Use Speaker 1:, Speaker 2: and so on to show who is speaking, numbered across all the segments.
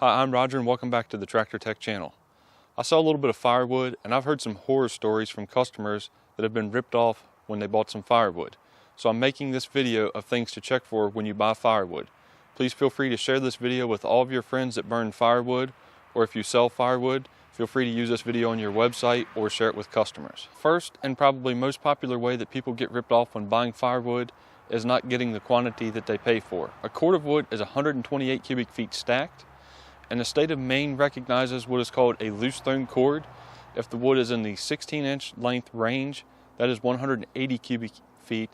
Speaker 1: Hi, I'm Roger and welcome back to the Tractor Tech channel. I sell a little bit of firewood and I've heard some horror stories from customers that have been ripped off when they bought some firewood. So I'm making this video of things to check for when you buy firewood. Please feel free to share this video with all of your friends that burn firewood, or if you sell firewood, feel free to use this video on your website or share it with customers. First and probably most popular way that people get ripped off when buying firewood is not getting the quantity that they pay for. A cord of wood is 128 cubic feet stacked, and the state of Maine recognizes what is called a loose thrown cord. If the wood is in the 16-inch length range, that is 180 cubic feet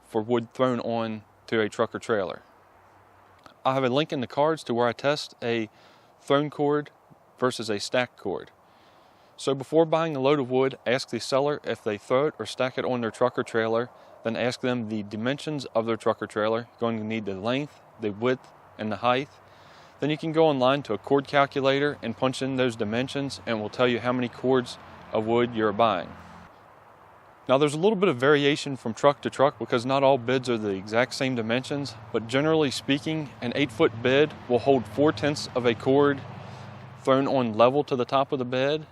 Speaker 1: for wood thrown on to a truck or trailer. I have a link in the cards to where I test a thrown cord versus a stacked cord. So before buying a load of wood, ask the seller if they throw it or stack it on their truck or trailer. Then ask them the dimensions of their truck or trailer. You're going to need the length, the width, and the height. Then you can go online to a cord calculator and punch in those dimensions, and it will tell you how many cords of wood you're buying. Now there's a little bit of variation from truck to truck because not all beds are the exact same dimensions, but generally speaking, an 8-foot bed will hold 4/10 of a cord thrown on level to the top of the bed,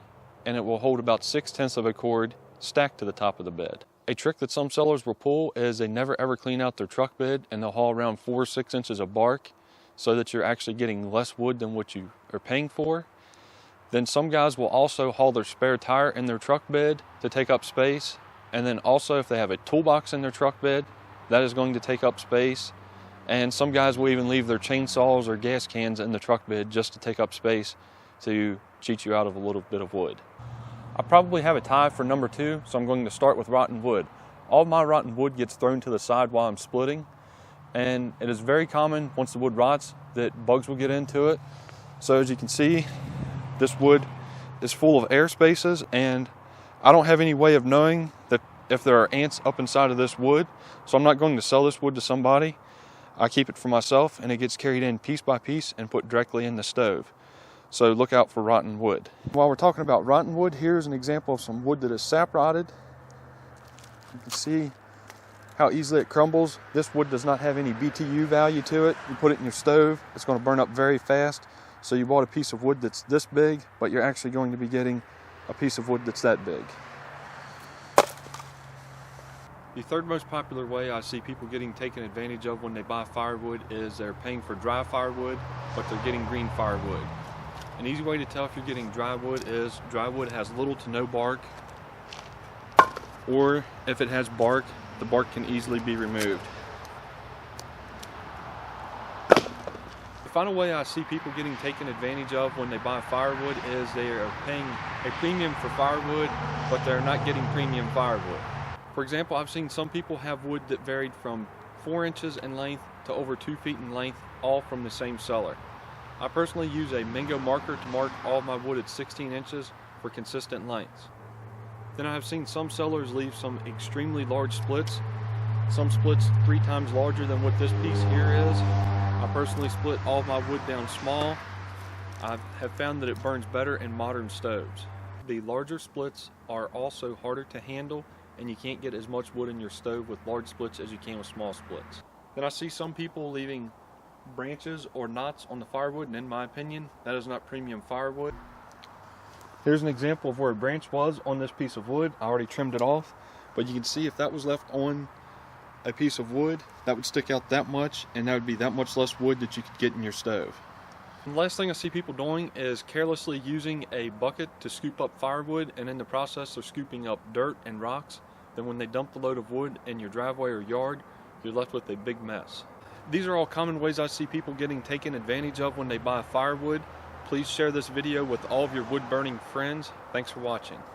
Speaker 1: and it will hold about 6/10 of a cord stacked to the top of the bed. A trick that some sellers will pull is they never ever clean out their truck bed, and they'll haul around 4 or 6 inches of bark so that you're actually getting less wood than what you are paying for. Then some guys will also haul their spare tire in their truck bed to take up space. And then also if they have a toolbox in their truck bed, that is going to take up space. And some guys will even leave their chainsaws or gas cans in the truck bed just to take up space to cheat you out of a little bit of wood. I probably have a tie for number 2, so I'm going to start with rotten wood. All of my rotten wood gets thrown to the side while I'm splitting, and it is very common once the wood rots that bugs will get into it. So as you can see, this wood is full of air spaces, and I don't have any way of knowing that if there are ants up inside of this wood, so I'm not going to sell this wood to somebody. I keep it for myself, and it gets carried in piece by piece and put directly in the stove. So look out for rotten wood. While we're talking about rotten wood, here's an example of some wood that is sap rotted. You can see how easily it crumbles. This wood does not have any BTU value to it. You put it in your stove, it's going to burn up very fast. So you bought a piece of wood that's this big, but you're actually going to be getting a piece of wood that's that big. The third most popular way I see people getting taken advantage of when they buy firewood is they're paying for dry firewood, but they're getting green firewood. An easy way to tell if you're getting dry wood is dry wood has little to no bark, or if it has bark, the bark can easily be removed. The final way I see people getting taken advantage of when they buy firewood is they are paying a premium for firewood, but they're not getting premium firewood. For example, I've seen some people have wood that varied from 4 inches in length to over 2 feet in length, all from the same seller. I personally use a Mingo marker to mark all of my wood at 16 inches for consistent lengths. Then I have seen some sellers leave some extremely large splits, some splits 3 times larger than what this piece here is. I personally split all of my wood down small. I have found that it burns better in modern stoves. The larger splits are also harder to handle, and you can't get as much wood in your stove with large splits as you can with small splits. Then I see some people leaving branches or knots on the firewood, and in my opinion, that is not premium firewood. Here's an example of where a branch was on this piece of wood. I already trimmed it off, but you can see if that was left on a piece of wood, that would stick out that much, and that would be that much less wood that you could get in your stove. And the last thing I see people doing is carelessly using a bucket to scoop up firewood, and in the process they're scooping up dirt and rocks. Then when they dump the load of wood in your driveway or yard, you're left with a big mess. These are all common ways I see people getting taken advantage of when they buy firewood. Please share this video with all of your wood burning friends. Thanks for watching.